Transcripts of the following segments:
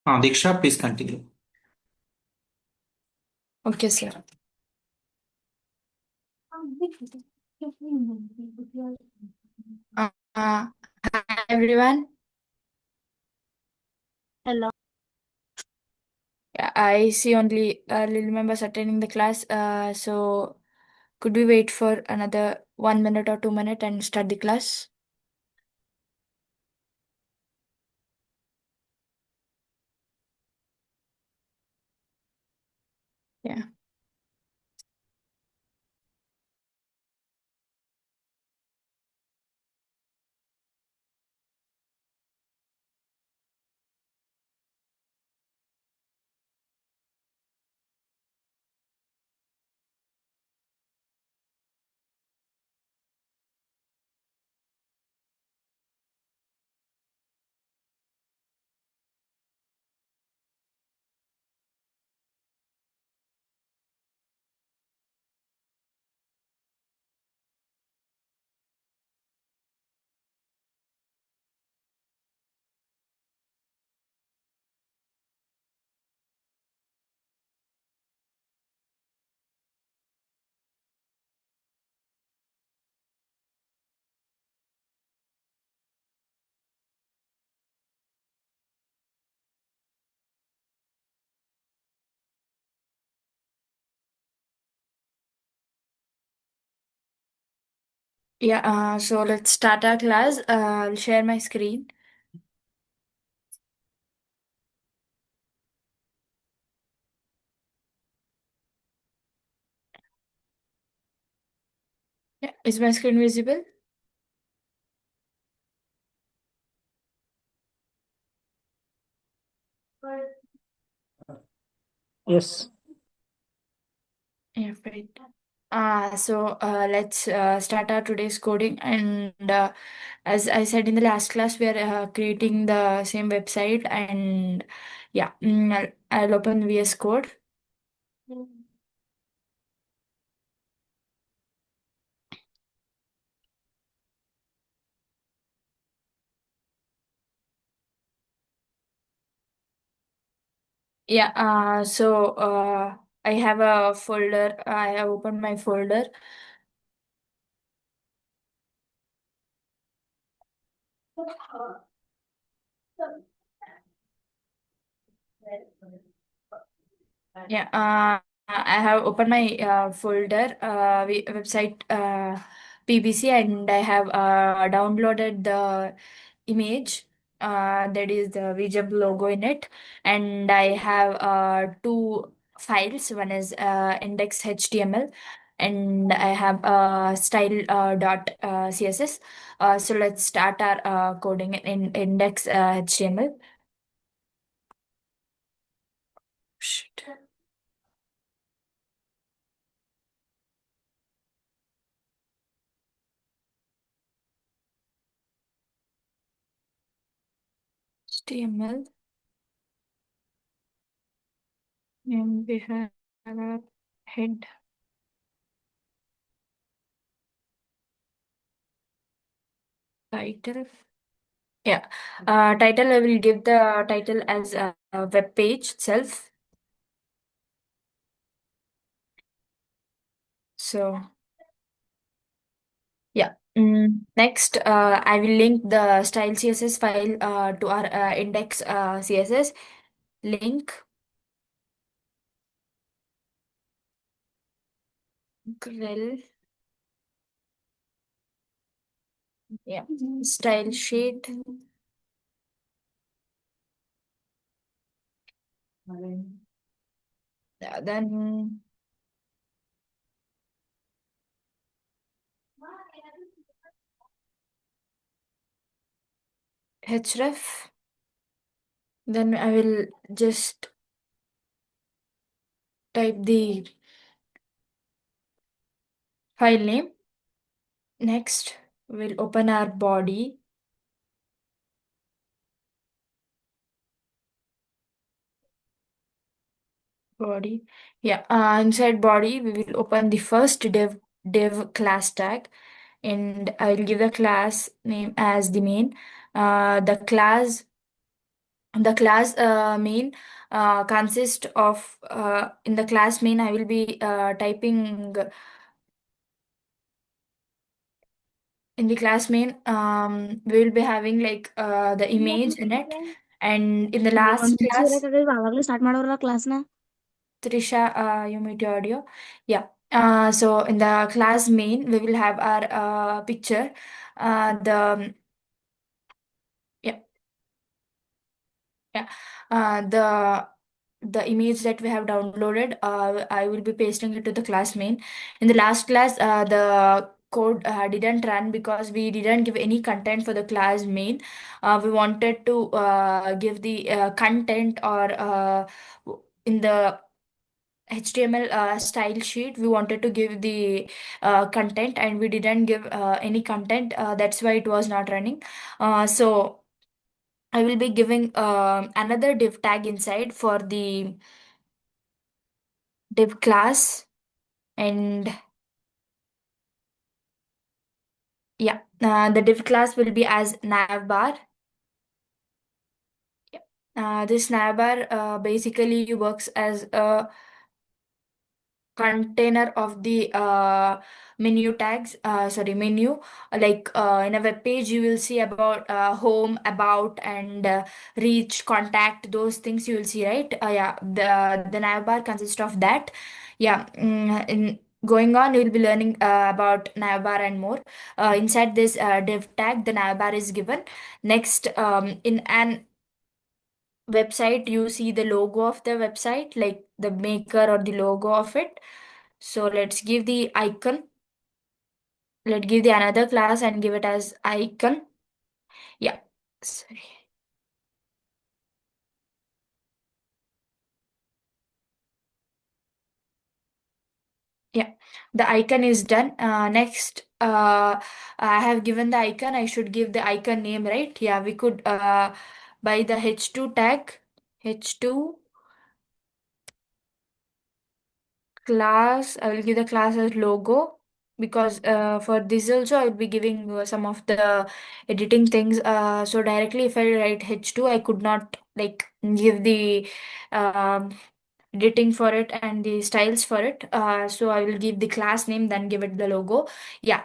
Deeksha, please continue. Okay, sir. Hi everyone. Hello. Yeah, I see only little members attending the class. So could we wait for another 1 minute or 2 minutes and start the class? Yeah. Yeah, so let's start our class. I'll share my screen. Yeah, is my screen visible? Yes. Yeah, right. Let's start our today's coding. And as I said in the last class, we are creating the same website. And yeah, I'll open VS Code. Yeah, I have a folder. I have opened my folder. Yeah, I have opened my folder, website PBC, and I have downloaded the image that is the WeJump logo in it, and I have two files. One is index HTML, and I have style dot CSS. So let's start our coding in index HTML. Shit. HTML, and we have a head. Title. Yeah. Title, I will give the title as a web page itself. So, yeah. Next, I will link the style CSS file to our index CSS link. Grill. Yeah. Style sheet. Yeah, then href. Then I will just type the file name. Next, we'll open our body. Body. Yeah, inside body, we will open the first dev class tag, and I will give the class name as the main. The class The class main consists of in the class main I will be typing in the class main we will be having like the image in it, and in the last ಒಂದು sexy class, ಇರತ್ತೆ ಅವಾಗಲೇ start ಮಾಡೋರಲ್ಲ ಕ್ಲಾಸ್ನ. Trisha, you mute your audio. Yeah. So in the class main, we will have our picture. The Yeah, yeah. The image that we have downloaded, I will be pasting it to the class main. In the last class, the code didn't run because we didn't give any content for the class main. We wanted to give the content or in the HTML style sheet, we wanted to give the content, and we didn't give any content. That's why it was not running. So I will be giving another div tag inside for the div class, and yeah, the div class will be as navbar. Yeah. This navbar basically works as a container of the menu tags, sorry, menu. Like in a web page you will see about home, about, and reach, contact, those things you will see, right? Yeah, the navbar consists of that. Yeah. In going on, you will be learning about navbar and more. Inside this div tag, the navbar is given. Next, in an website you see the logo of the website, like the maker or the logo of it. So let's give the icon. Let's give the another class and give it as icon. Yeah. Sorry. Yeah. The icon is done. Next, I have given the icon. I should give the icon name, right? Yeah, we could by the h2 tag, h2 class. I will give the class as logo, because for this also I will be giving some of the editing things. So directly if I write h2, I could not like give the um, editing for it and the styles for it. So I will give the class name, then give it the logo. Yeah.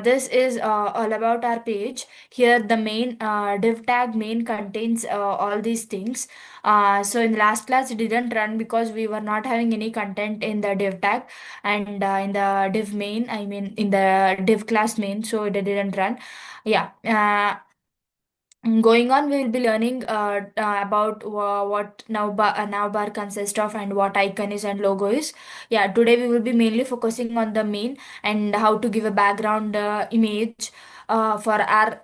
This is all about our page. Here the main div tag main contains all these things. So in the last class it didn't run because we were not having any content in the div tag, and in the div main, I mean in the div class main, so it didn't run. Yeah. Going on, we will be learning about what navbar consists of and what icon is and logo is. Yeah, today we will be mainly focusing on the main and how to give a background image for our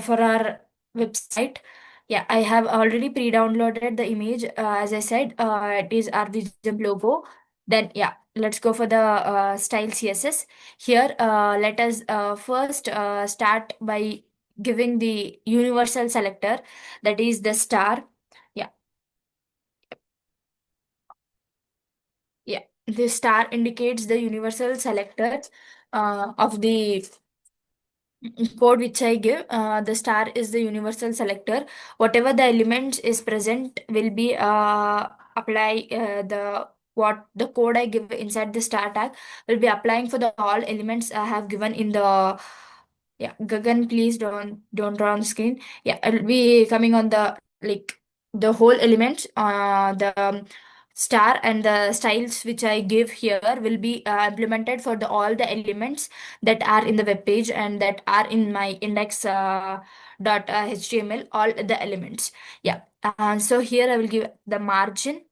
for our website. Yeah, I have already pre-downloaded the image. As I said, it is our WeJump logo. Then yeah, let's go for the style CSS. Here, let us first start by giving the universal selector, that is the star. Yeah, yeah. The star indicates the universal selector of the code which I give. The star is the universal selector. Whatever the elements is present will be apply the what the code I give inside the star tag will be applying for the all elements I have given in the. Yeah, Gagan, please don't draw on the screen. Yeah, I'll be coming on the like the whole element. The star and the styles which I give here will be implemented for the all the elements that are in the web page and that are in my index dot html. All the elements. Yeah. So here I will give the margin.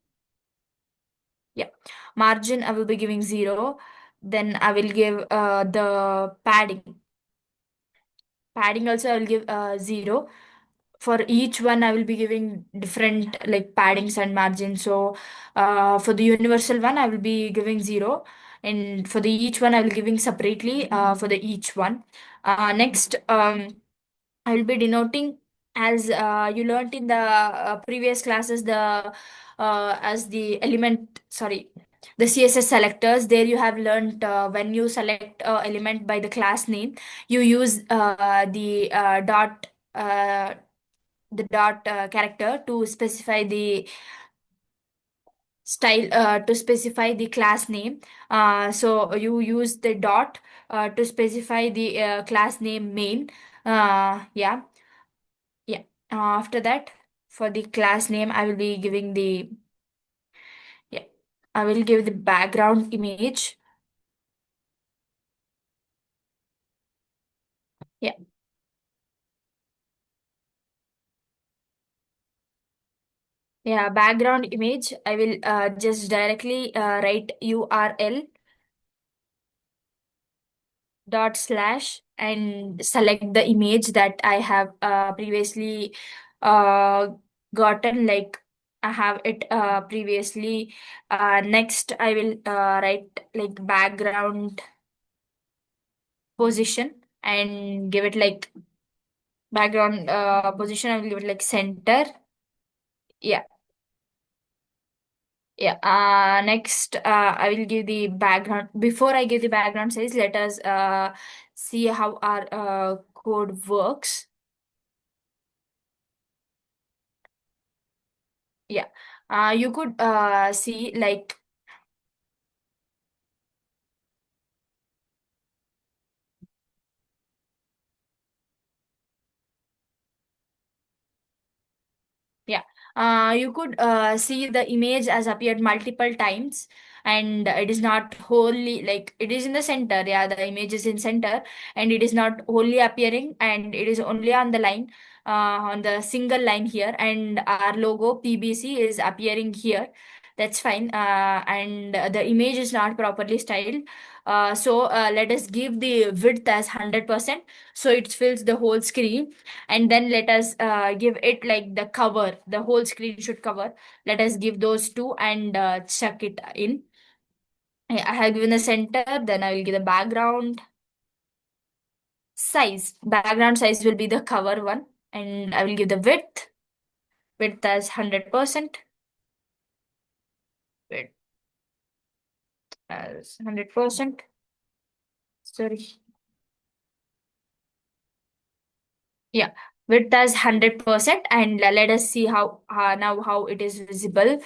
Yeah, margin I will be giving 0. Then I will give the padding also I will give 0. For each one I will be giving different like paddings and margins. So for the universal one I will be giving 0, and for the each one I will giving separately for the each one. Next, I will be denoting as you learnt in the previous classes the as the element, sorry, the CSS selectors. There you have learnt when you select element by the class name, you use the dot. the dot character to specify the style, to specify the class name. So you use the dot to specify the class name main. Yeah, yeah. After that, for the class name, I will be giving the, yeah, I will give the background image. Yeah, yeah, background image. I will just directly write URL dot slash and select the image that I have previously uh, gotten, like I have it previously. Next, I will write like background position and give it like background position. I will give it like center. Yeah, yeah. Next, I will give the background. Before I give the background size, let us see how our code works. Yeah. You could see like, yeah. You could see the image has appeared multiple times, and it is not wholly like it is in the center. Yeah, the image is in center, and it is not wholly appearing, and it is only on the line, on the single line here, and our logo PBC is appearing here. That's fine. And the image is not properly styled. So let us give the width as 100%, so it fills the whole screen. And then let us give it like the cover, the whole screen should cover. Let us give those two and chuck it in. I have given the center, then I will give the background size. Background size will be the cover one, and I will give the width as 100%. Width as 100%. Sorry. Yeah, width as 100%, and let us see how now how it is visible.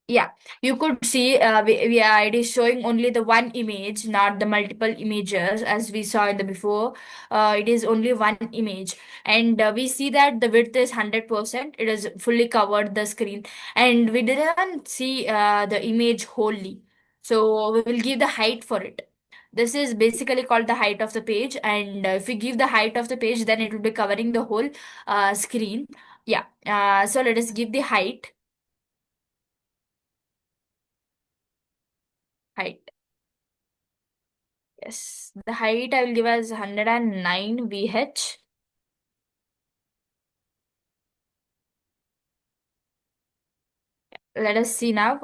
Yeah, you could see it is showing only the one image, not the multiple images as we saw in the before. It is only one image, and we see that the width is 100%. It is fully covered the screen, and we didn't see the image wholly. So we will give the height for it. This is basically called the height of the page, and if we give the height of the page, then it will be covering the whole screen. Yeah. So let us give the height. Yes, the height I will give as 109 VH. Let us see now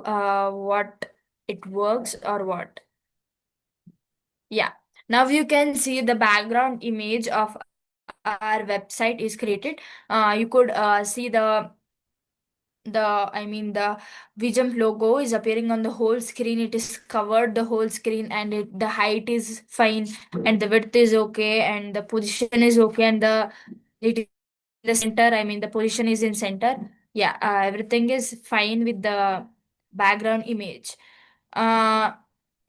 what it works or what. Yeah, now you can see the background image of our website is created. You could see the WeJump logo is appearing on the whole screen. It is covered the whole screen, and the height is fine, and the width is okay, and the position is okay, and it is the center. The position is in center. Yeah, everything is fine with the background image. Uh,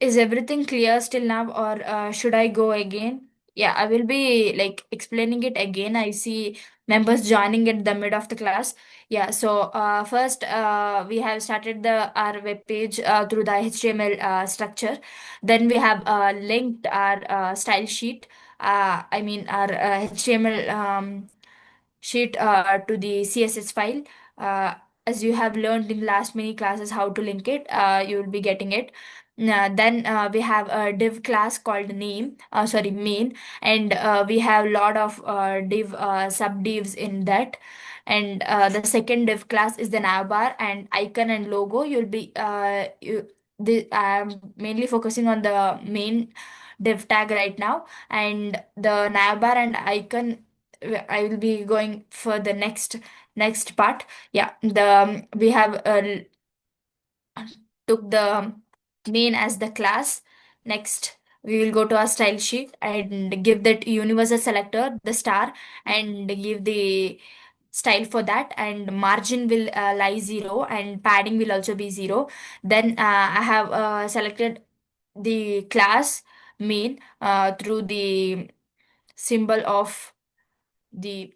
is everything clear still now, or should I go again? Yeah, I will be like explaining it again. I see members joining at the mid of the class. Yeah, so first we have started the our web page through the HTML structure. Then we have linked our style sheet. Our HTML sheet to the CSS file. Uh, as you have learned in last many classes how to link it, you will be getting it. Then we have a div class called main, and we have a lot of div sub divs in that. And the second div class is the navbar and icon and logo. I'm mainly focusing on the main div tag right now, and the navbar and icon I will be going for the next part. Yeah, the we have took the main as the class. Next, we will go to our style sheet and give that universal selector the star and give the style for that, and margin will lie 0 and padding will also be 0. Then I have selected the class main through the symbol of the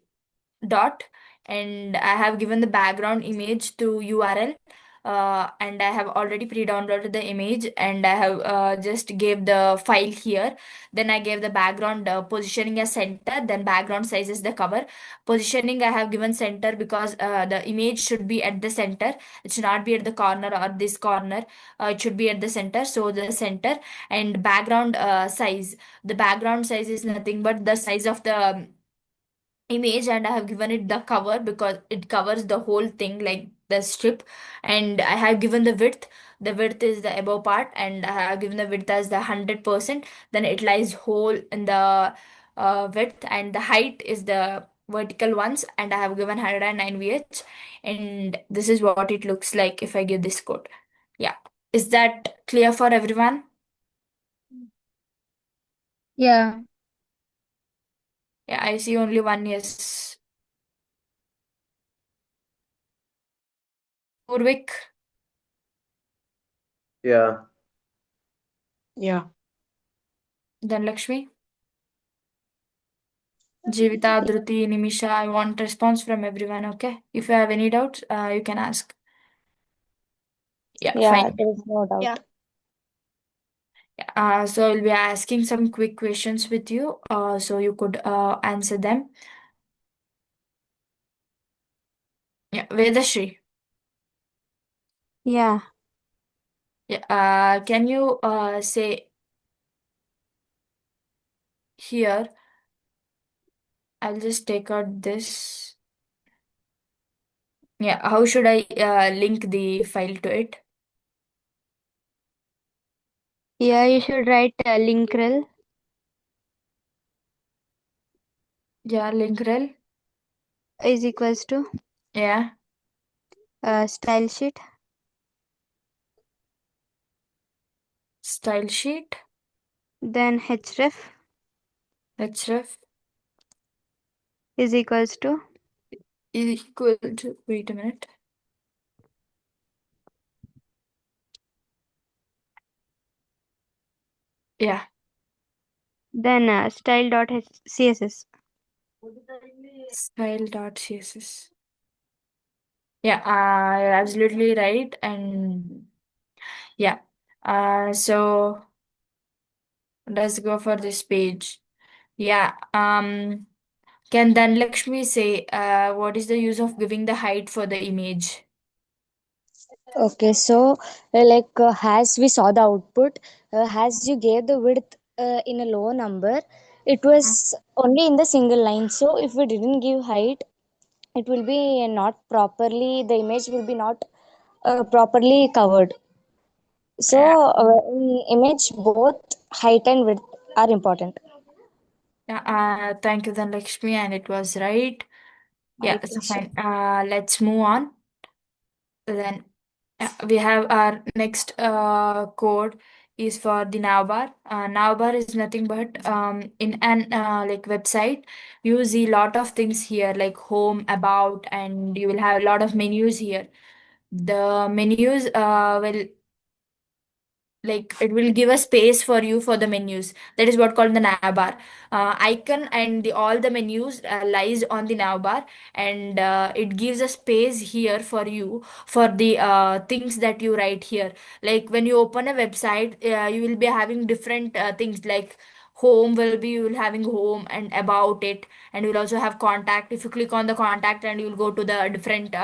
dot, and I have given the background image to URL, and I have already pre-downloaded the image, and I have just gave the file here. Then I gave the background positioning as center, then background size is the cover. Positioning I have given center because the image should be at the center. It should not be at the corner or this corner. It should be at the center, so the center. And background size. The background size is nothing but the size of the image, and I have given it the cover because it covers the whole thing like the strip. And I have given the width. The width is the above part, and I have given the width as the 100%. Then it lies whole in the width, and the height is the vertical ones, and I have given 109 VH. And this is what it looks like if I give this code. Yeah. Is that clear for everyone? Yeah. Yeah, I see only one yes. Purvik, Yeah. Yeah. then Lakshmi. Jivita, Dhruti, Nimisha, I want response from everyone, okay? If you have any doubts, you can ask. Yeah, Yeah, fine. there is no doubt. Yeah. So I'll be asking some quick questions with you, so you could answer them. Yeah, Vedashri. Yeah. Yeah, can you say here? I'll just take out this. Yeah, how should I link the file to it? Yeah, you should write link rel Yeah, link rel. is equals to Yeah, style sheet, style sheet. then href Let's ref is equals to equal to. Wait a minute. Yeah. then style.css. Style.css. Yeah, you're absolutely right. And yeah, so let's go for this page. Yeah, can then Lakshmi say, what is the use of giving the height for the image? Okay, so as we saw the output, as you gave the width in a low number, it was only in the single line. So if we didn't give height, it will be not properly, the image will be not properly covered. So Yeah, in image, both height and width are important. yeah, thank you then Lakshmi, and it was right. My Yeah, so pleasure. fine. Let's move on. Then we have our next code is for the navbar. Navbar is nothing but in an like website you see lot of things here like home, about, and you will have a lot of menus here. The menus will like it will give a space for you for the menus. That is what called the navbar. Icon and the all the menus lies on the navbar, and it gives a space here for you for the things that you write here. Like when you open a website, you will be having different things like home will be you will having home and about it, and you'll also have contact. If you click on the contact, and you'll go to the different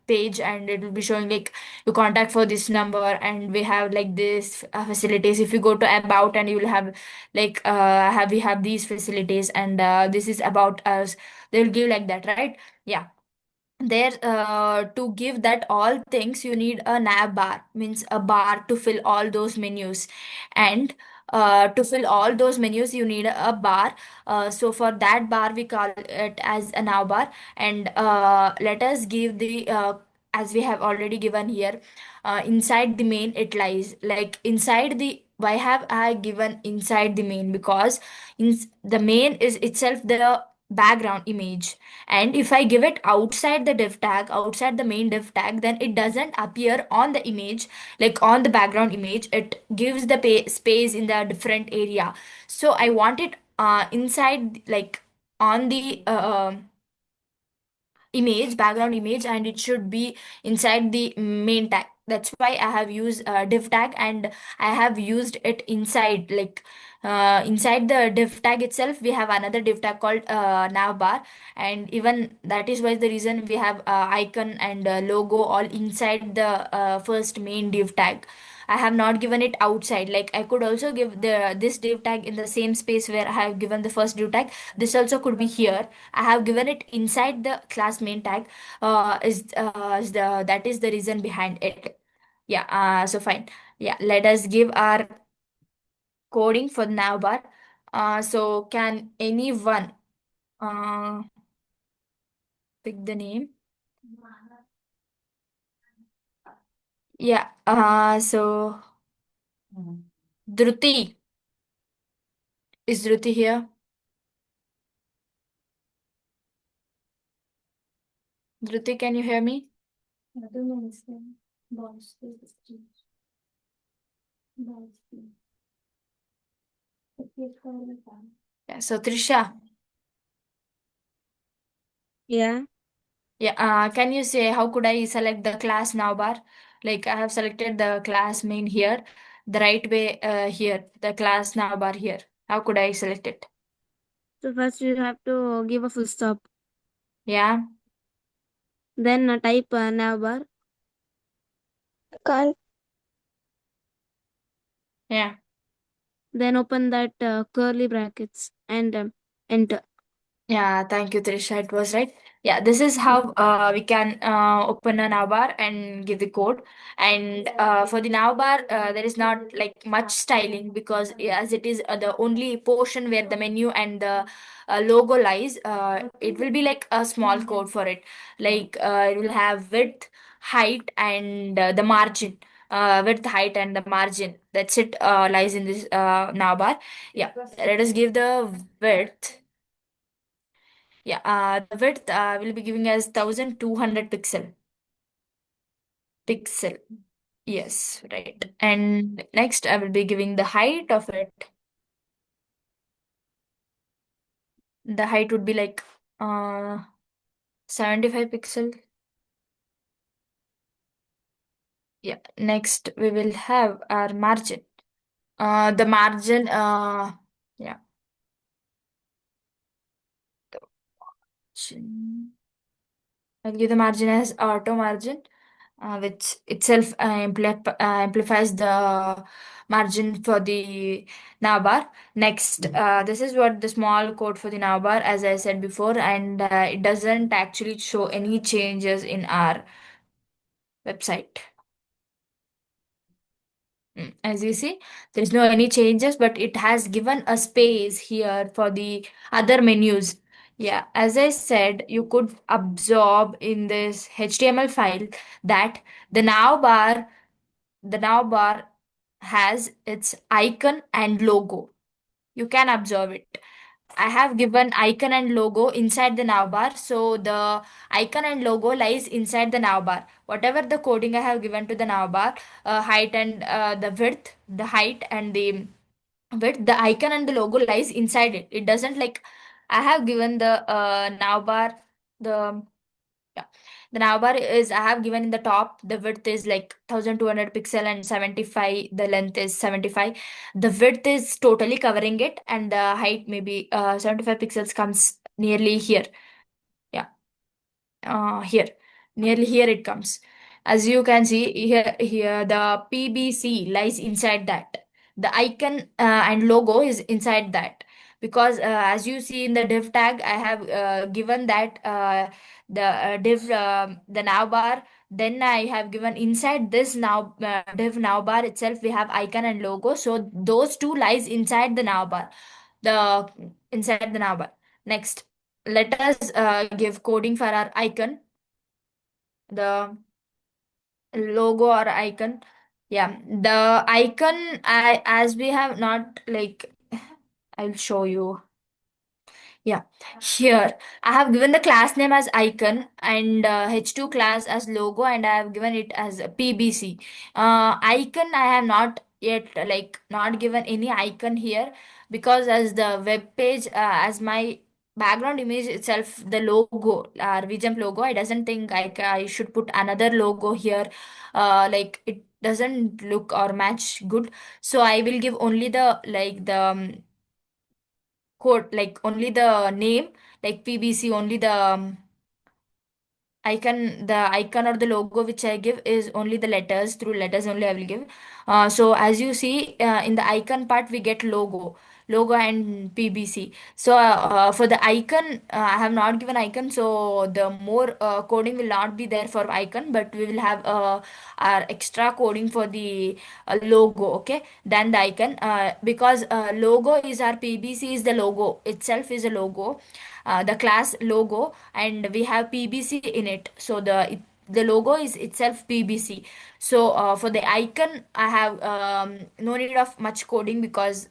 page, and it will be showing like you contact for this number, and we have like this facilities. If you go to about, and you will have like have we have these facilities, and this is about us. They will give like that, right? Yeah. There to give that all things you need a nav bar, means a bar to fill all those menus. And to fill all those menus you need a bar. So for that bar we call it as a nav bar. And let us give the as we have already given here, inside the main it lies like inside the why have I given inside the main? Because the main is itself the background image, and if I give it outside the div tag, outside the main div tag, then it doesn't appear on the image, like on the background image. It gives the space in the different area. So I want it inside, like on the image, background image, and it should be inside the main tag. That's why I have used div tag, and I have used it inside, like inside the div tag itself we have another div tag called navbar, and even that is why the reason we have icon and logo all inside the first main div tag. I have not given it outside. Like I could also give the this div tag in the same space where I have given the first div tag. This also could be here. I have given it inside the class main tag. Is the that is the reason behind it. Yeah. So fine. Yeah. Let us give our coding for navbar. So can anyone uh pick the name? Yeah. So Dhruti, is Dhruti here? Dhruti, can you hear me? Yeah. So Trisha. Yeah. Yeah, can you say how could I select the class now bar? Like I have selected the class main here, the right way here, the class now bar here. How could I select it? So first you have to give a full stop. Yeah, Then type nav bar. Can't. yeah. Then open that curly brackets and enter. Yeah, thank you, Trisha. It was right. Yeah, this is how we can open a navbar and give the code. And for the navbar, there is not like much styling, because as it is the only portion where the menu and the logo lies, it will be like a small code for it. Like it will have width, height, and the margin. Width, height, and the margin. That's it. Lies in this navbar. Yeah, let us give the width. Yeah, the width will be giving us 1200 pixel. Yes, right. And next I will be giving the height of it. The height would be like 75 pixel. Yeah. Next we will have our margin. The margin, yeah. I'll give the margin as auto margin, which itself amplifies the margin for the navbar. Next, this is what the small code for the navbar, as I said before, and it doesn't actually show any changes in our website. As you see, there's no any changes, but it has given a space here for the other menus. Yeah, as I said, you could absorb in this HTML file that the now bar has its icon and logo. You can observe it. I have given icon and logo inside the navbar, so the icon and logo lies inside the navbar. Whatever the coding I have given to the navbar, height and the width, the height and the width, the icon and the logo lies inside it. It doesn't like I have given the navbar the yeah. The navbar is I have given in the top. The width is like 1200 pixel and 75. The length is 75. The width is totally covering it, and the height maybe 75 pixels comes nearly here. Yeah, here, nearly here it comes. As you can see here the PBC lies inside that. The icon and logo is inside that, because as you see in the div tag I have given that the div the navbar. Then I have given inside this now div navbar itself we have icon and logo, so those two lies inside the navbar, the inside the navbar. Next, let us give coding for our icon, the logo or icon. Yeah, the icon, as we have not like, I'll show you. Yeah, here I have given the class name as icon and H2 class as logo, and I have given it as a PBC. Icon I have not yet like not given any icon here, because as the web page as my background image itself, the logo, WeJump logo, I doesn't think I should put another logo here. Like it doesn't look or match good, so I will give only the like the code, like only the name, like PBC, only the icon or the logo which I give is only the letters. Through letters only I will give. So as you see in the icon part, we get logo and PBC. So for the icon, I have not given icon, so the more coding will not be there for icon, but we will have our extra coding for the logo, okay, than the icon, because logo is our PBC, is the logo itself, is a logo, the class logo, and we have PBC in it, so the logo is itself PBC. So for the icon, I have no need of much coding, because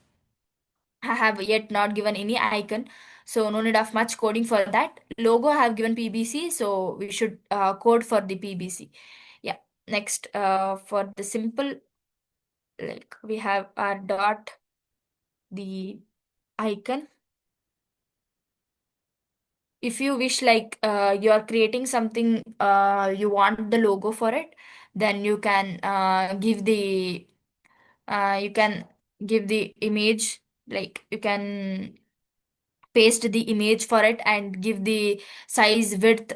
I have yet not given any icon, so no need of much coding for that. Logo I have given PBC, so we should code for the PBC. Yeah. Next, for the simple, like we have our dot, the icon. If you wish, like you're creating something, you want the logo for it, then you can give the image, like you can paste the image for it and give the size, width,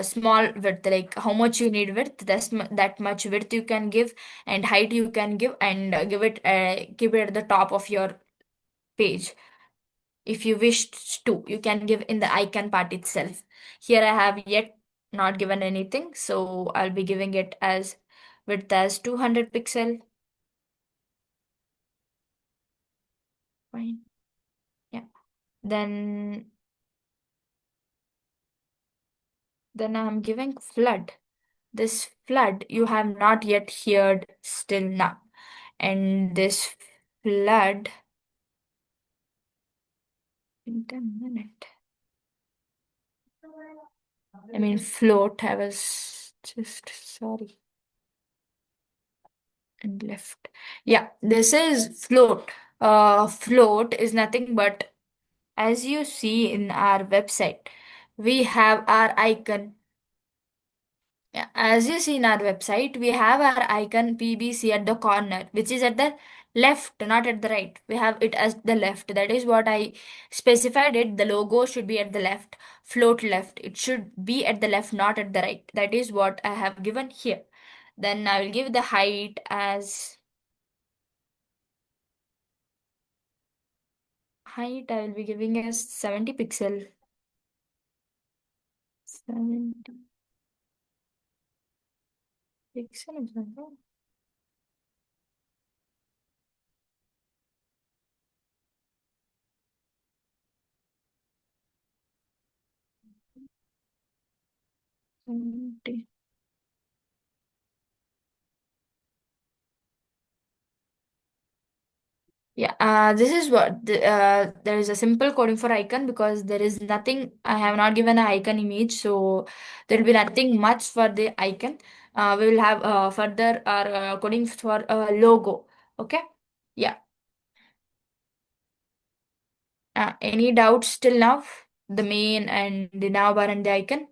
small width, like how much you need width, that much width you can give, and height you can give, and keep it at the top of your page. If you wish to, you can give in the icon part itself. Here I have yet not given anything, so I'll be giving it as width as 200 pixel. Fine. Yeah. Then I'm giving flood. This flood you have not yet heard still now. And this flood, in a minute. I mean float, I was just sorry. And left. Yeah, this is float. Float is nothing but, as you see in our website, we have our icon. Yeah, as you see in our website, we have our icon PBC at the corner, which is at the left, not at the right. We have it as the left. That is what I specified it. The logo should be at the left, float left. It should be at the left, not at the right. That is what I have given here. Then I will give the height as height. I will be giving as 70 pixel. 70 pixel is not wrong. Seventy. Yeah, this is what there is a simple coding for icon, because there is nothing. I have not given an icon image, so there will be nothing much for the icon. We will have further our coding for logo. Okay. Yeah. Any doubts till now? The main and the navbar and the icon.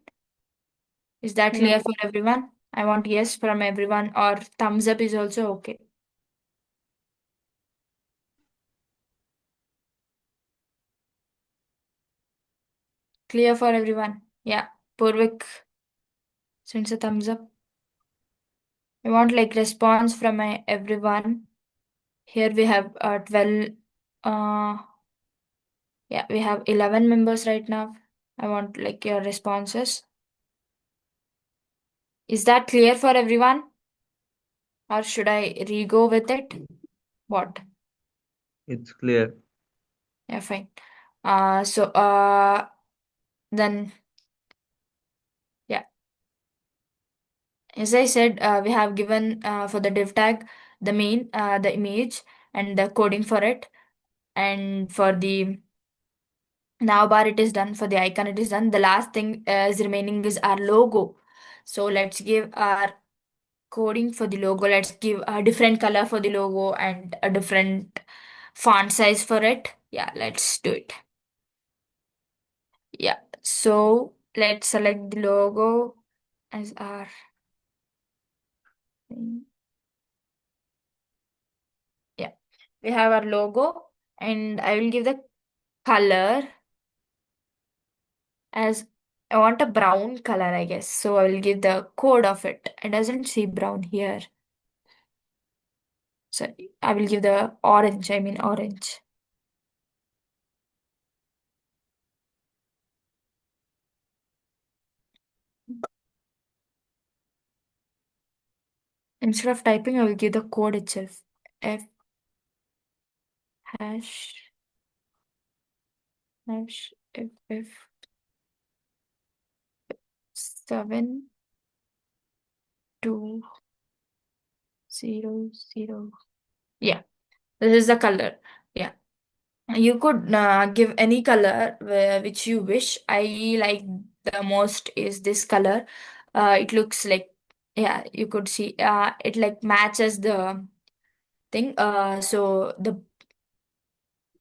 Is that No. clear for everyone? I want yes from everyone, or thumbs up is also okay. Clear for everyone. Yeah. Purvik sends a thumbs up. I want like response from everyone. Here we have 12. Uh, yeah, we have 11 members right now. I want like your responses. Is that clear for everyone? Or should I re-go with it? What? It's clear. Yeah, fine. So then yeah. As I said, we have given for the div tag the image and the coding for it. And for the now bar it is done, for the icon it is done. The last thing is remaining is our logo. So let's give our coding for the logo. Let's give a different color for the logo and a different font size for it. Yeah, let's do it. Yeah, so let's select the logo as our thing. Yeah, we have our logo, and I will give the color as I want a brown color, I guess. So I will give the code of it. It doesn't see brown here. So I will give the orange, I mean orange. Instead of typing, I will give the code itself. F hash hash F 7 2 0 0. Yeah, this is the color. Yeah. You could give any color which you wish. I like the most is this color. It looks like, yeah, you could see it like matches the thing. So the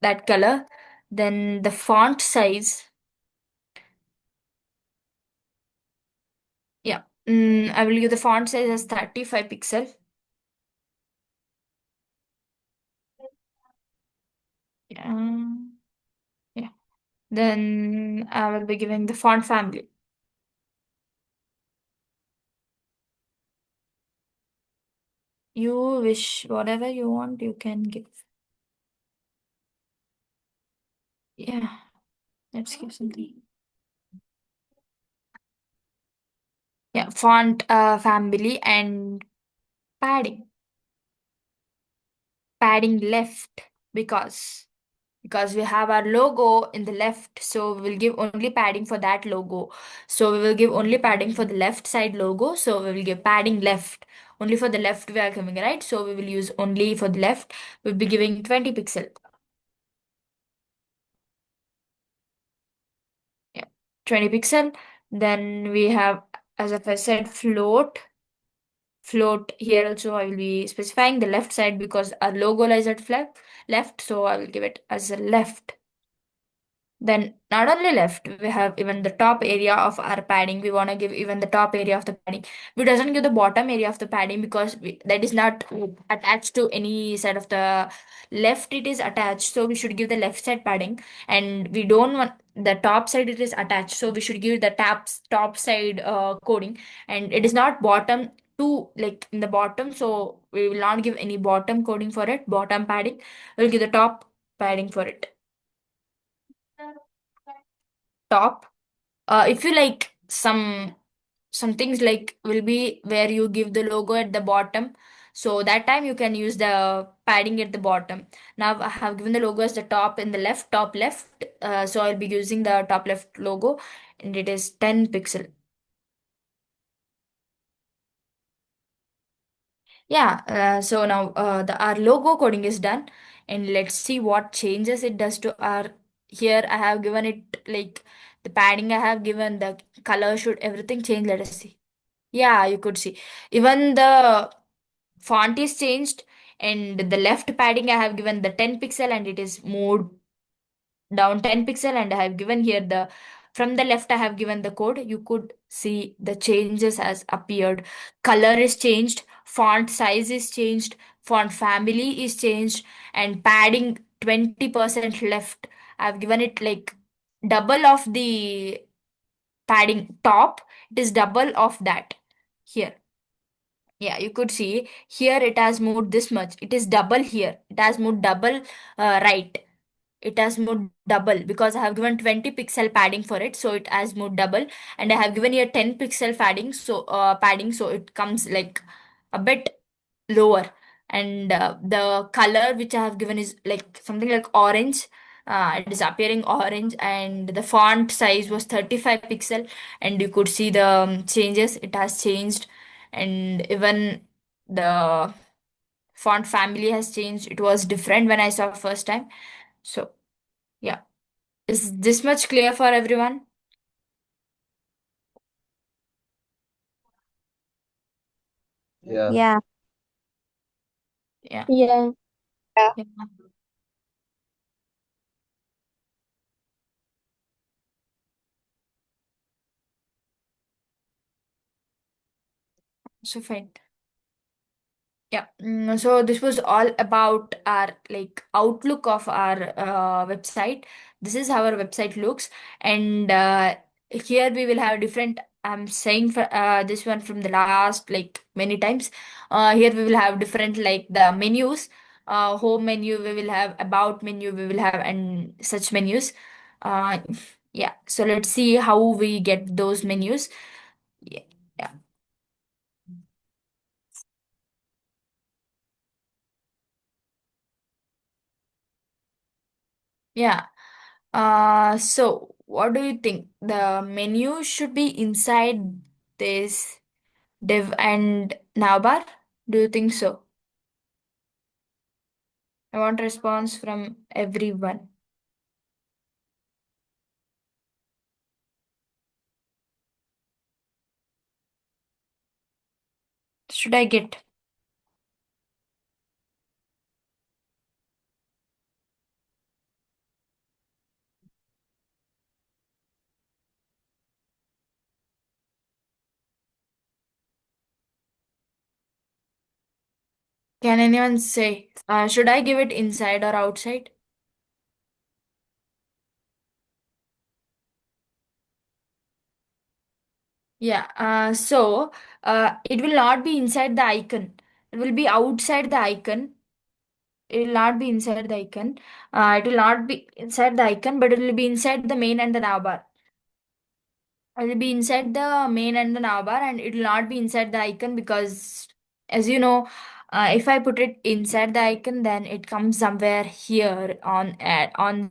that color. Then the font size. Yeah, I will give the font size as 35 pixel. Um, yeah. Then I will be giving the font family. You wish whatever you want, you can give. Yeah, let's give something. Yeah, font family and padding. Padding left because we have our logo in the left, so we will give only padding for that logo. So we will give only padding for the left side logo. So we will give padding left. Only for the left we are coming, right? So we will use only for the left. We'll be giving 20 pixel. Yeah, 20 pixel. Then we have, as I said, float here also I will be specifying the left side because our logo lies at left, so I will give it as a left. Then not only left, we have even the top area of our padding. We want to give even the top area of the padding. We doesn't give the bottom area of the padding because that is not attached to any side of the left. It is attached, so we should give the left side padding. And we don't want the top side. It is attached, so we should give the top side coding. And it is not bottom to like in the bottom, so we will not give any bottom coding for it. Bottom padding. We'll give the top padding for it. Top. If you like some things like will be where you give the logo at the bottom, so that time you can use the padding at the bottom. Now I have given the logo as the top in the top left, so I'll be using the top left logo, and it is 10 pixel. Yeah, so now our logo coding is done, and let's see what changes it does to our. Here I have given it like the padding I have given, the color should everything change. Let us see. Yeah, you could see even the font is changed, and the left padding I have given the 10 pixel and it is moved down 10 pixel, and I have given here the from the left I have given the code. You could see the changes has appeared. Color is changed, font size is changed, font family is changed, and padding 20% left. I've given it like double of the padding top. It is double of that here. Yeah, you could see here it has moved this much. It is double here. It has moved double right. It has moved double because I have given 20 pixel padding for it, so it has moved double. And I have given here 10 pixel padding, so it comes like a bit lower. And the color which I have given is like something like orange. It is appearing orange, and the font size was 35 pixel, and you could see the changes. It has changed, and even the font family has changed. It was different when I saw first time. So yeah, is this much clear for everyone? Yeah. Yeah. Yeah. Yeah. Yeah. So fine. Yeah. So this was all about our like outlook of our website. This is how our website looks, and here we will have different. I'm saying for this one from the last like many times. Here we will have different like the menus. Home menu we will have, about menu we will have, and such menus. Uh, yeah. So let's see how we get those menus. Yeah. Yeah. Yeah. So what do you think? The menu should be inside this div and navbar? Do you think so? I want a response from everyone. Should I get? Can anyone say? Should I give it inside or outside? Yeah. It will not be inside the icon. It will be outside the icon. It will not be inside the icon. It will not be inside the icon, but it will be inside the main and the navbar. It will be inside the main and the navbar, and it will not be inside the icon because, as you know, if I put it inside the icon, then it comes somewhere here on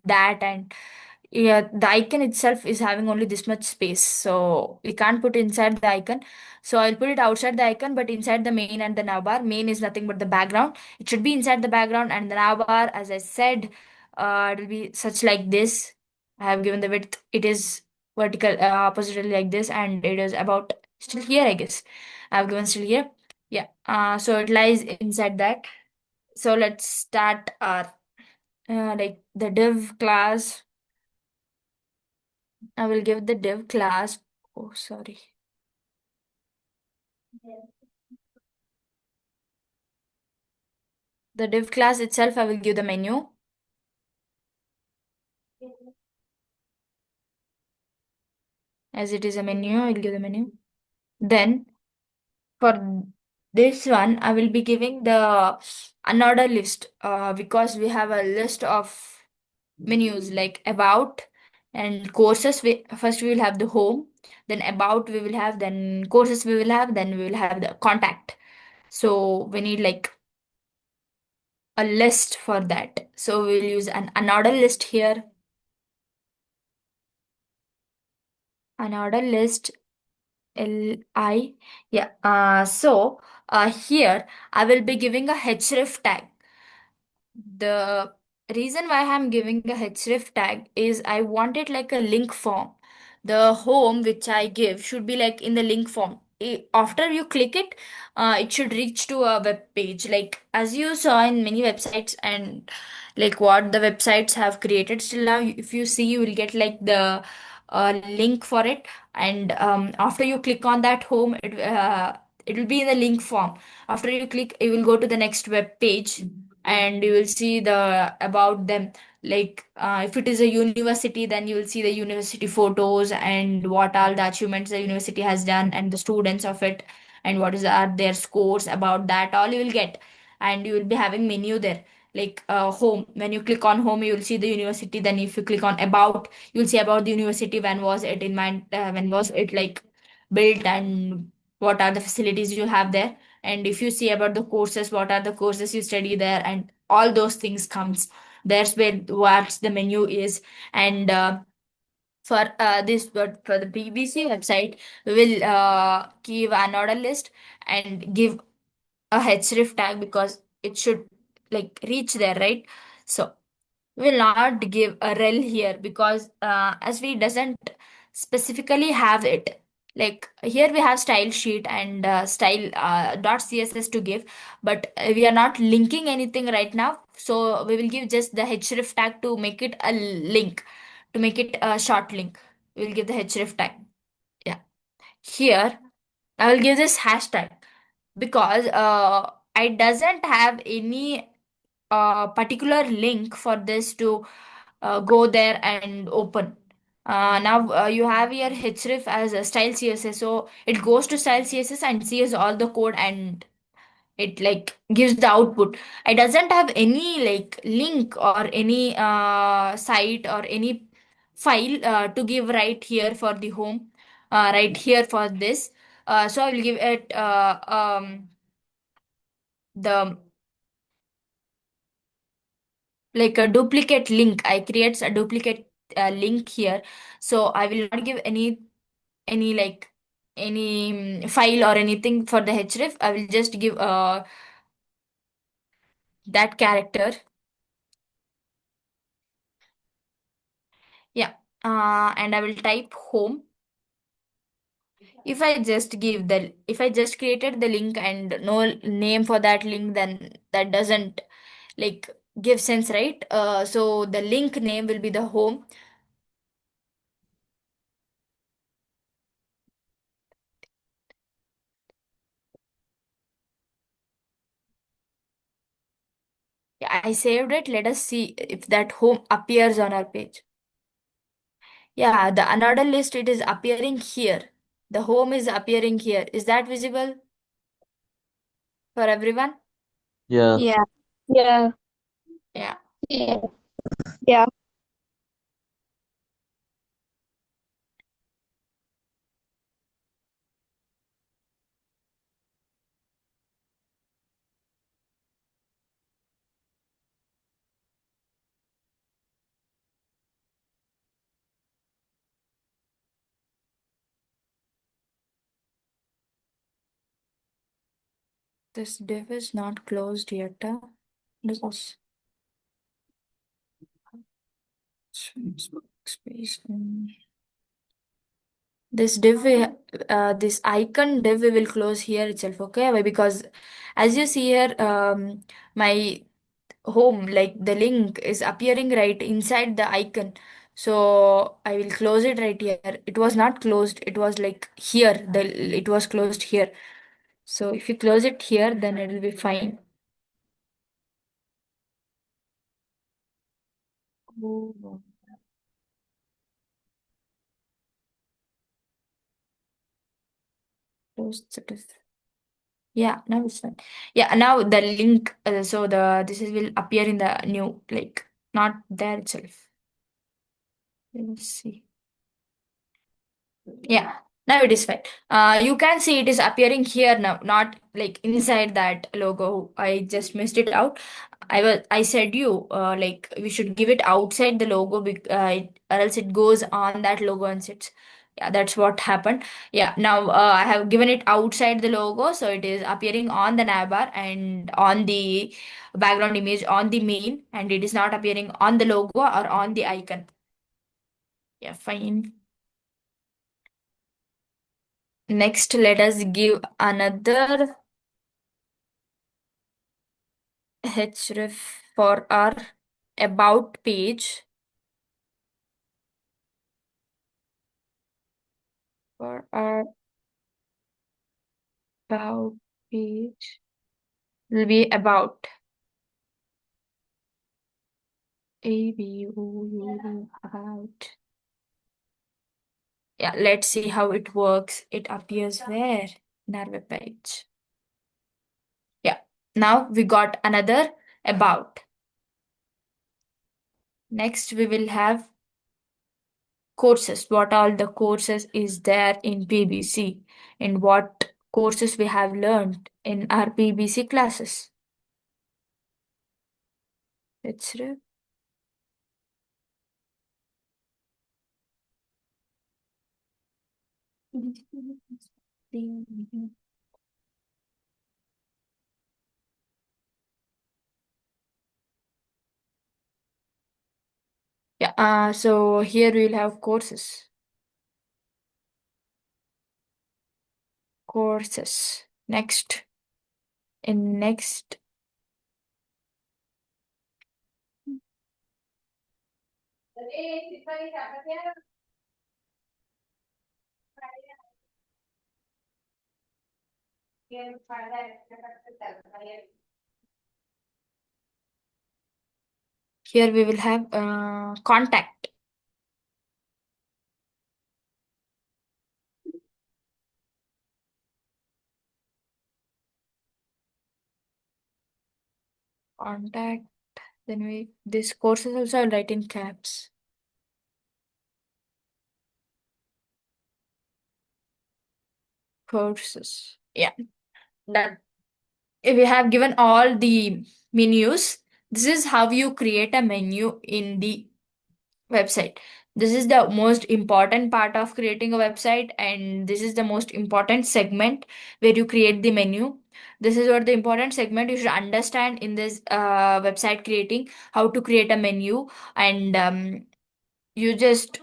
that, and yeah, the icon itself is having only this much space, so we can't put inside the icon. So I'll put it outside the icon, but inside the main and the navbar. Main is nothing but the background. It should be inside the background, and the navbar, as I said, it will be such like this. I have given the width. It is vertical, oppositely like this, and it is about still here, I guess. I've given still here. Yeah. So it lies inside that. So let's start our like the div class. I will give the div class. Oh, sorry. The div class itself, I will give the menu. As it is a menu, I will give the menu. Then for this one, I will be giving the another list because we have a list of menus like about and courses. First we will have the home, then about we will have, then courses we will have, then we will have the contact. So we need like a list for that. So we'll use an another list here. Another list li. Yeah. Here I will be giving a href tag. The reason why I'm giving a href tag is I want it like a link form. The home which I give should be like in the link form. After you click it, it should reach to a web page. Like as you saw in many websites and like what the websites have created. Still now, if you see, you will get like the link for it, and after you click on that home, it will be in the link form. After you click, you will go to the next web page and you will see the about them, like if it is a university, then you will see the university photos and what all the achievements the university has done and the students of it, and what is are their scores, about that all you will get. And you will be having menu there, like home. When you click on home, you will see the university. Then if you click on about, you will see about the university, when was it in mind, when was it like built, and what are the facilities you have there. And if you see about the courses, what are the courses you study there, and all those things comes. There's where what the menu is. And for this, but for the BBC website, we will give an order list and give a href tag, because it should like reach there, right? So we will not give a rel here because as we doesn't specifically have it. Like here we have style sheet and style dot css to give, but we are not linking anything right now, so we will give just the href tag to make it a link, to make it a short link. We will give the href tag. Yeah, here I will give this hashtag because I doesn't have any particular link for this to go there and open. Now you have your href as a style css, so it goes to style css and sees all the code and it like gives the output. I doesn't have any like link or any site or any file to give right here for the home, right here for this. So I will give it the like a duplicate link. I creates a duplicate link here, so I will not give any like any file or anything for the href. I will just give that character. Yeah, and I will type home. If I just created the link and no name for that link, then that doesn't like give sense, right? So the link name will be the home. Yeah, I saved it. Let us see if that home appears on our page. Yeah, the another list, it is appearing here. The home is appearing here. Is that visible for everyone? Yeah. Yeah. Yeah. Yeah. Yeah. Yeah. This div is not closed yet. This is space. This div, this icon div we will close here itself, okay? Why? Because as you see here, my home, like the link is appearing right inside the icon. So I will close it right here. It was not closed. It was like here. It was closed here. So if you close it here, then it will be fine. Oh. Close the div. Yeah, now it's fine. Yeah, now the link, so the this is will appear in the new, like not there itself. Let's see. Yeah, now it is fine. You can see it is appearing here now, not like inside that logo. I just missed it out. I said you like we should give it outside the logo, or else it goes on that logo and sits. Yeah, that's what happened. Yeah, now I have given it outside the logo, so it is appearing on the navbar and on the background image on the main, and it is not appearing on the logo or on the icon. Yeah, fine. Next, let us give another href for our about page. For our about page will be about about. Yeah, let's see how it works. It appears where in our web page. Yeah, now we got another about. Next, we will have courses. What all the courses is there in PBC and what courses we have learned in our PBC classes. Let's re- Yeah, so here we'll have courses. Courses. Next. In next. Here we will have contact. Contact. Then this courses also I'll write in caps. Courses. Yeah. Done. If we have given all the menus, this is how you create a menu in the website. This is the most important part of creating a website, and this is the most important segment where you create the menu. This is what the important segment you should understand in this website creating, how to create a menu, and you just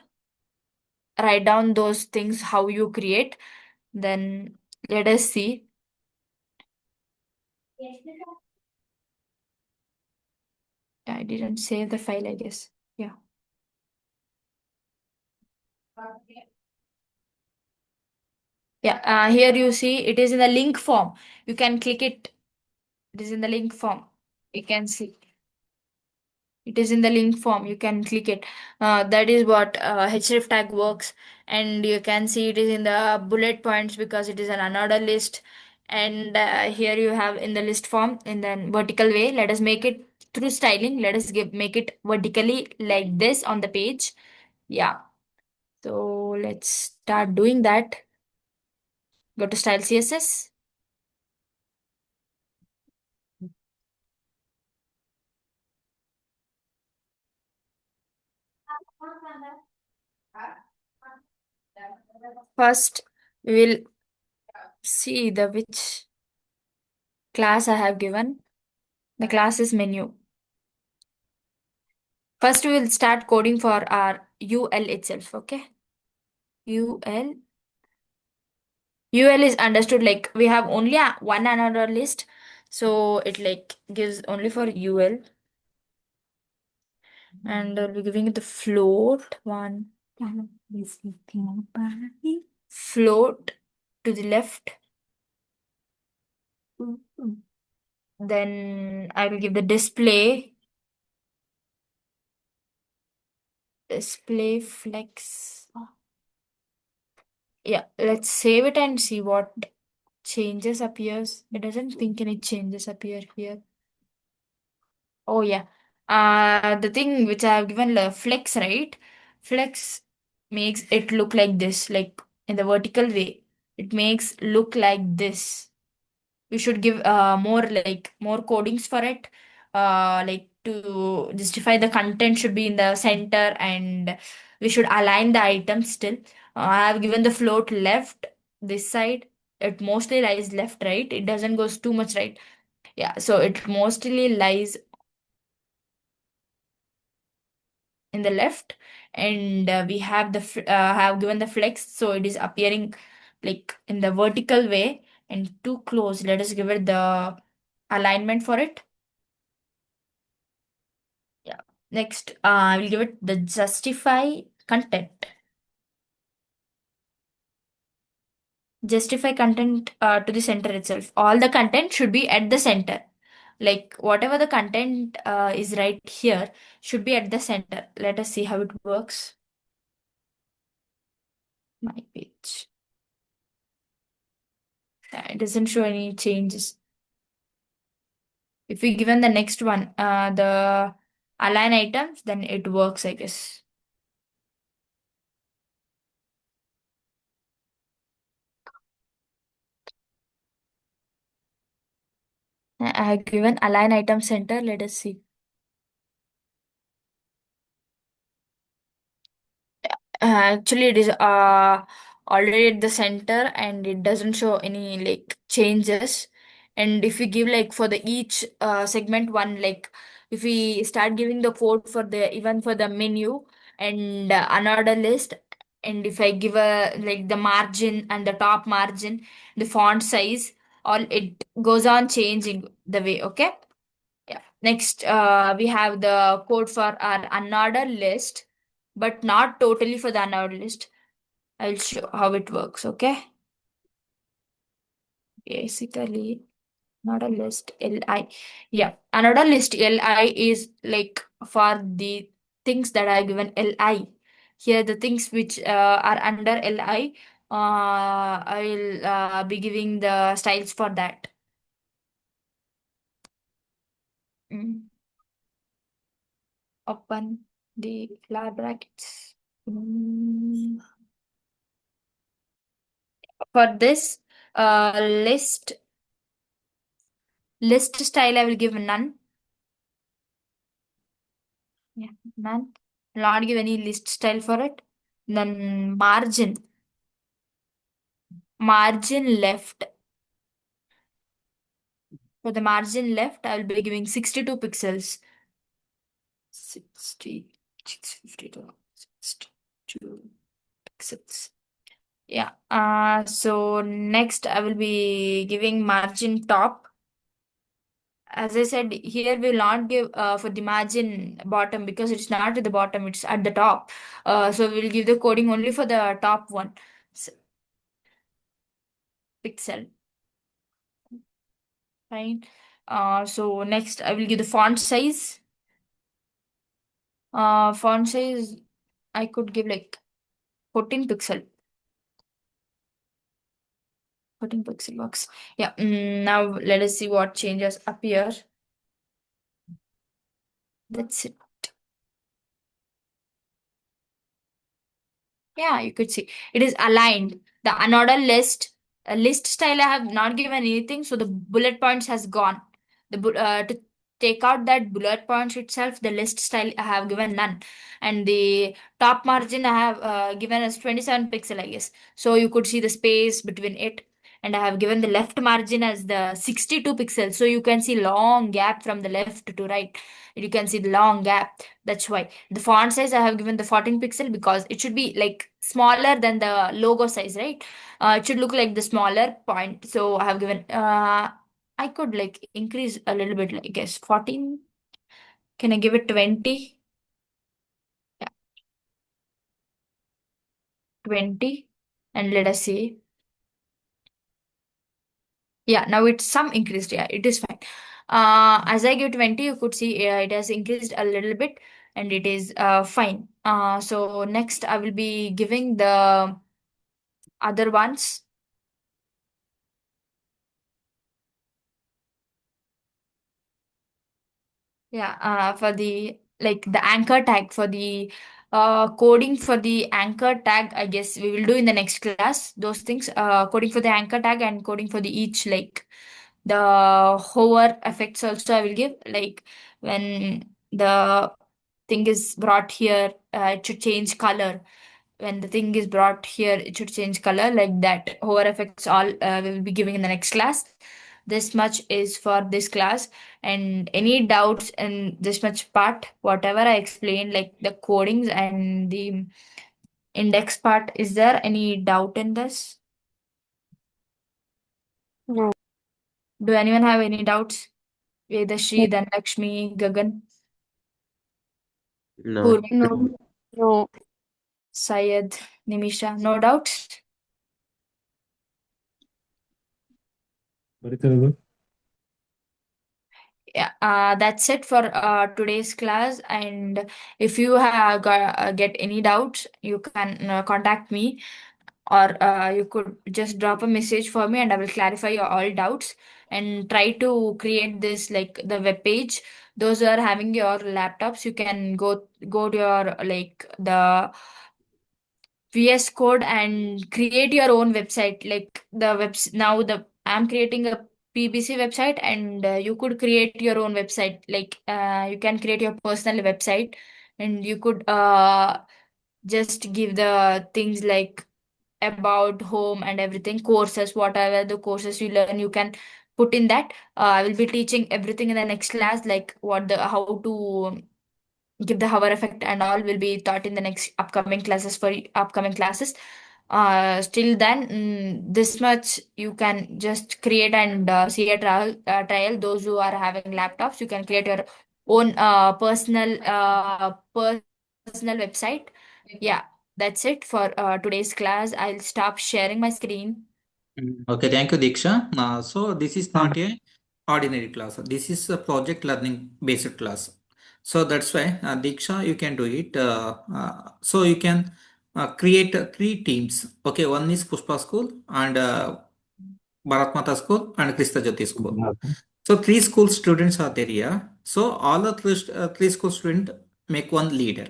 write down those things how you create. Then let us see. I didn't save the file, I guess. Yeah. Yeah, here you see it is in the link form. You can click it. It is in the link form. You can see it is in the link form. You can click it. That is what href tag works. And you can see it is in the bullet points because it is an unordered list. And here you have in the list form in the vertical way. Let us make it through styling. Let us make it vertically like this on the page. Yeah. So let's start doing that. Go to style CSS. First, we will see the which class I have given. The class is menu. First, we will start coding for our UL itself. Okay. UL. UL is understood like we have only one another list. So it like gives only for UL. And we'll be giving it the float one. Float to the left. Then I will give the display flex. Yeah, let's save it and see what changes appears. It doesn't think any changes appear here. Oh yeah. The thing which I have given the flex, right? Flex makes it look like this, like in the vertical way. It makes look like this. We should give more codings for it. Like to justify the content should be in the center and we should align the items still. I have given the float left this side. It mostly lies left, right? It doesn't goes too much right. Yeah, so it mostly lies in the left, and we have have given the flex, so it is appearing like in the vertical way and too close. Let us give it the alignment for it. Yeah. Next, I will give it the justify content. Justify content to the center itself. All the content should be at the center. Like whatever the content is right here should be at the center. Let us see how it works. My page. Yeah, it doesn't show any changes. If we given the next one, the align items, then it works, I guess. I have given align item center. Let us see. Actually, it is already at the center and it doesn't show any like changes. And if we give like for the each segment one, like if we start giving the code for the even for the menu, and unordered list. And if I give a like the margin and the top margin, the font size, all it goes on changing the way. Okay. Yeah. Next, we have the code for our unordered list, but not totally for the unordered list. I'll show how it works. Okay. Basically, not a list li. Yeah, another list li is like for the things that are given li. Here the things which are under li, I'll be giving the styles for that. Mm. Open the flower brackets. For this list style I will give none. Yeah, none. Not give any list style for it. Then margin left. For the margin left, I will be giving 62 pixels. 60, 52, 62 pixels. Yeah. So next I will be giving margin top. As I said, here we will not give for the margin bottom because it's not at the bottom, it's at the top. So we'll give the coding only for the top one. Pixel. Fine. So next I will give the font size. Font size I could give like 14 pixel. 14 pixel box. Yeah. Now let us see what changes appear. That's it. Yeah, you could see it is aligned. The unordered list, list style I have not given anything, so the bullet points has gone. To take out that bullet points itself, the list style I have given none, and the top margin I have given as 27 pixel, I guess. So you could see the space between it, and I have given the left margin as the 62 pixels, so you can see long gap from the left to right. You can see the long gap. That's why the font size I have given the 14 pixel because it should be like smaller than the logo size, right? It should look like the smaller point. So I have given I could like increase a little bit, like, I guess 14. Can I give it 20? Yeah, 20. And let us see. Yeah, now it's some increased. Yeah, it is fine. As I give 20, you could see it has increased a little bit and it is fine. So next I will be giving the other ones. Yeah, for the like the anchor tag for the coding for the anchor tag, I guess we will do in the next class. Those things, coding for the anchor tag and coding for the each like the hover effects also I will give. Like when the thing is brought here, it should change color. When the thing is brought here, it should change color like that. Hover effects all we will be giving in the next class. This much is for this class. And any doubts in this much part, whatever I explained, like the codings and the index part, is there any doubt in this? No. Do anyone have any doubts? Vedashri, Dhanlakshmi, Gagan, No. Purvi, No. No. Syed, Nimisha, no doubts? Yeah, that's it for today's class. And if you have get any doubts, you can contact me, or you could just drop a message for me, and I will clarify your all doubts and try to create this like the web page. Those who are having your laptops, you can go to your like the VS Code and create your own website. Like the webs now the I'm creating a PBC website, and you could create your own website. Like you can create your personal website, and you could just give the things like about home and everything, courses, whatever the courses you learn, you can put in that. I will be teaching everything in the next class, like what the how to give the hover effect and all will be taught in the next upcoming classes for upcoming classes. Still then, this much you can just create and see a trial. Those who are having laptops, you can create your own personal website. Yeah, that's it for today's class. I'll stop sharing my screen. Okay, thank you, Deeksha. So this is not a ordinary class. This is a project learning based class. So that's why, Deeksha, you can do it. So you can create three teams. Okay, one is Pushpa School and Bharat Mata School and Krista Jyoti School. So three school students are there here. So all the three school students make one leader.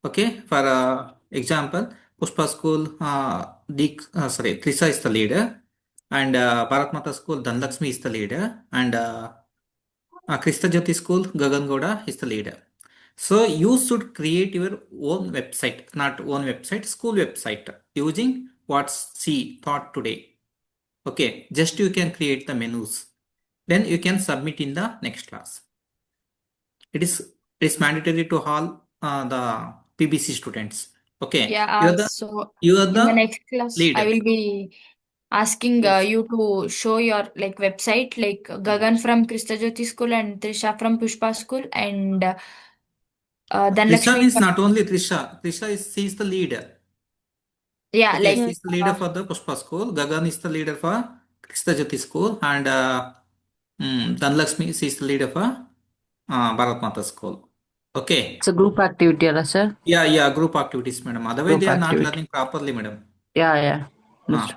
Okay, for example, Pushpa School, Trisa is the leader, and Bharat Mata School, Dhanlakshmi is the leader, and Krista Jyoti School, Gagan Gowda is the leader. So you should create your own website, not own website, school website using what's she taught today. Okay, just you can create the menus. Then you can submit in the next class. It is mandatory to all the PBC students. Okay, Yeah, so you are in the the next class, I leader. will be asking Yes. you to show your like website, like Gagan from Krista Jyoti School and Trisha from Pushpa School and Trisha Dhanlakshmi means from, not only Trisha. Trisha is she is the leader. yeah, Okay, like she is the leader for the Pushpa school. Gagan is the leader for Krista Jyoti school, and Dhanlakshmi she is the leader for Bharat Mata school. Okay. It's a group activity, Allah sir. Yeah, group activities, madam. Otherwise, Group they are not activity. learning properly, madam. Yeah. Ah.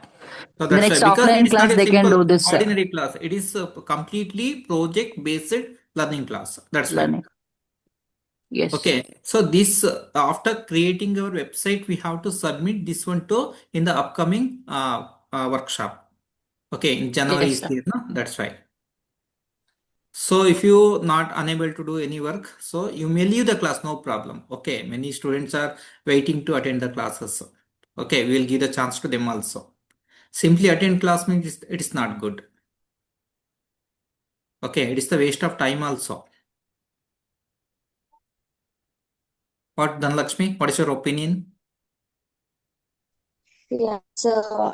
So In the that's why, next because it offline is not class, a they can simple do this ordinary class. It is a completely project-based learning class. That's why. learning. Yes. Okay. So this after creating your website, we have to submit this one to in the upcoming workshop. Okay, in January Yes, is sir. there, no? That's why. So if you not unable to do any work, so you may leave the class, no problem. Okay, many students are waiting to attend the classes. Okay, we will give the chance to them also. Simply attend class means it is not good. Okay, it is the waste of time also. What, Dhanlakshmi? What is your opinion? Yeah, so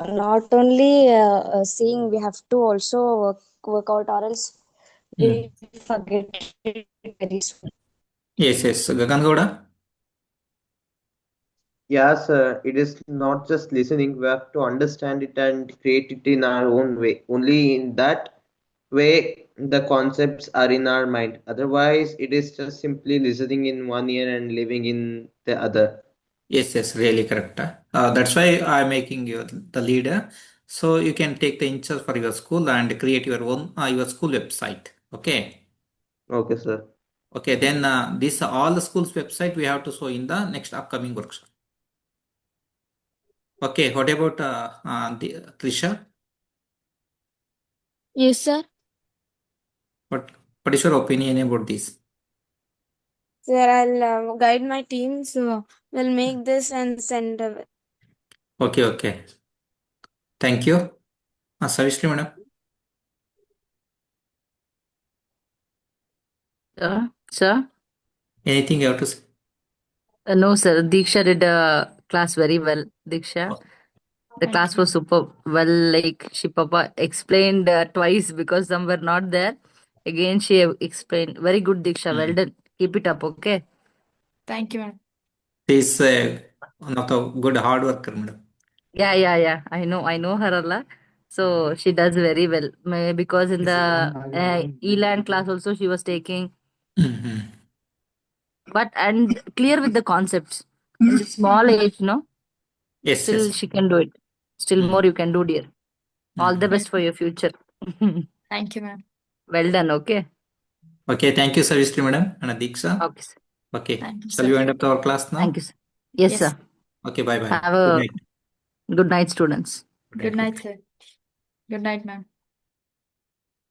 not only seeing, we have to also work out, or else we'll forget it very soon. Yes, Gagan Gowda. Yes, it is not just listening. We have to understand it and create it in our own way. Only in that way the concepts are in our mind. Otherwise, it is just simply listening in one ear and living in the other. Yes, really correct. That's why I'm making you the leader. So you can take the inches for your school and create your own your school website. Okay. Okay, sir. Okay. Then this all the schools website we have to show in the next upcoming workshop. Okay. What about Trisha? Yes, sir. What is your opinion about this? Sir, I'll guide my team, so we'll make this and send. Okay. Thank you. Savishri madam. Sir? Anything you have to say? No, sir. Deeksha did class very well. Deeksha. The Thank class you. was super well. Like she Papa explained twice because some were not there. Again, she explained. Very good, Deeksha. Well done. Keep it up, okay? Thank you, ma'am. She is one of the good hard worker, madam. Yeah. I know her Allah. So she does very well. Because in the Elan class also she was taking, Mhm. but and clear with the concepts. In the small age, no, still Yes. she can do it. Still Mm. more you can do, dear. All the Mhm. best for your future. Thank you, ma'am. Well done. Okay. Okay, thank you, Savishri madam and Deeksha. Okay, sir. Okay, Thank you, shall sir. we end up our class Thank now? you, sir. Yes, Yes. sir. Okay, bye. Have Good a night. good night, students. Good night, sir. Good night, ma'am.